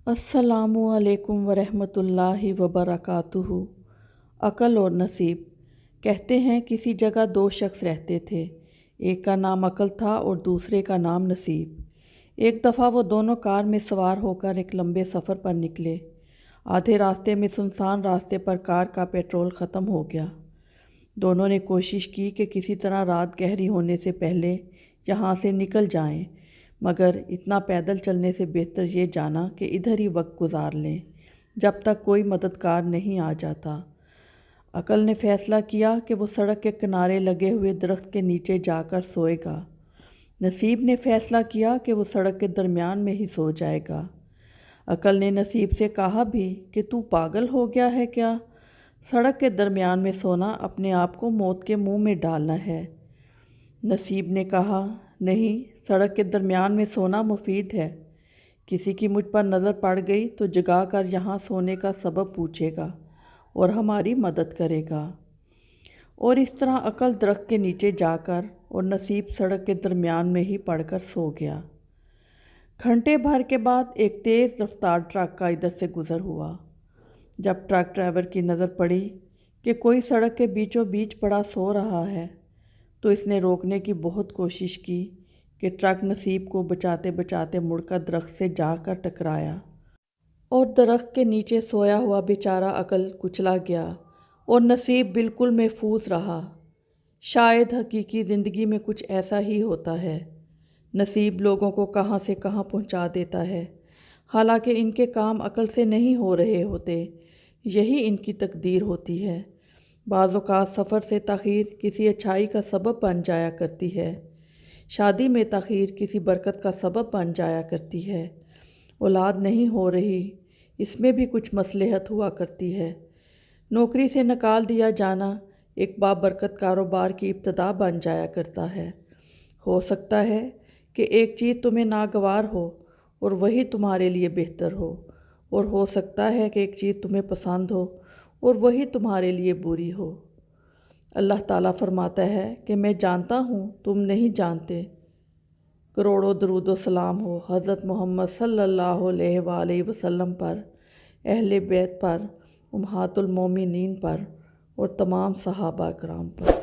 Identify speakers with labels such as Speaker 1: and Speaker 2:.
Speaker 1: السلام علیکم ورحمۃ اللہ وبرکاتہ۔ عقل اور نصیب۔ کہتے ہیں کسی جگہ دو شخص رہتے تھے، ایک کا نام عقل تھا اور دوسرے کا نام نصیب۔ ایک دفعہ وہ دونوں کار میں سوار ہو کر ایک لمبے سفر پر نکلے۔ آدھے راستے میں سنسان راستے پر کار کا پیٹرول ختم ہو گیا۔ دونوں نے کوشش کی کہ کسی طرح رات گہری ہونے سے پہلے یہاں سے نکل جائیں، مگر اتنا پیدل چلنے سے بہتر یہ جانا کہ ادھر ہی وقت گزار لیں جب تک کوئی مددگار نہیں آ جاتا۔ عقل نے فیصلہ کیا کہ وہ سڑک کے کنارے لگے ہوئے درخت کے نیچے جا کر سوئے گا۔ نصیب نے فیصلہ کیا کہ وہ سڑک کے درمیان میں ہی سو جائے گا۔ عقل نے نصیب سے کہا بھی کہ تو پاگل ہو گیا ہے کیا؟ سڑک کے درمیان میں سونا اپنے آپ کو موت کے منہ میں ڈالنا ہے۔ نصیب نے کہا، نہیں، سڑک کے درمیان میں سونا مفید ہے۔ کسی کی مجھ پر نظر پڑ گئی تو جگا کر یہاں سونے کا سبب پوچھے گا اور ہماری مدد کرے گا۔ اور اس طرح عقل درخت کے نیچے جا کر اور نصیب سڑک کے درمیان میں ہی پڑ کر سو گیا۔ گھنٹے بھر کے بعد ایک تیز رفتار ٹرک کا ادھر سے گزر ہوا۔ جب ٹرک ڈرائیور کی نظر پڑی کہ کوئی سڑک کے بیچوں بیچ پڑا سو رہا ہے تو اس نے روکنے کی بہت کوشش کی کہ ٹرک نصیب کو بچاتے بچاتے مڑ کر درخت سے جا کر ٹکرایا اور درخت کے نیچے سویا ہوا بیچارہ عقل کچلا گیا اور نصیب بالکل محفوظ رہا۔ شاید حقیقی زندگی میں کچھ ایسا ہی ہوتا ہے۔ نصیب لوگوں کو کہاں سے کہاں پہنچا دیتا ہے، حالانکہ ان کے کام عقل سے نہیں ہو رہے ہوتے، یہی ان کی تقدیر ہوتی ہے۔ بعض اوقات سفر سے تاخیر کسی اچھائی کا سبب بن جایا کرتی ہے، شادی میں تاخیر کسی برکت کا سبب بن جایا کرتی ہے، اولاد نہیں ہو رہی، اس میں بھی کچھ مصلحت ہوا کرتی ہے، نوکری سے نکال دیا جانا ایک بابرکت کاروبار کی ابتدا بن جایا کرتا ہے۔ ہو سکتا ہے کہ ایک چیز تمہیں ناگوار ہو اور وہی تمہارے لیے بہتر ہو سکتا ہے کہ ایک چیز تمہیں پسند ہو اور وہی تمہارے لیے بری ہو۔ اللہ تعالیٰ فرماتا ہے کہ میں جانتا ہوں تم نہیں جانتے۔ کروڑوں درود و سلام ہو حضرت محمد صلی اللہ علیہ وآلہ وسلم پر، اہل بیت پر، امہات المومنین پر اور تمام صحابہ کرام پر۔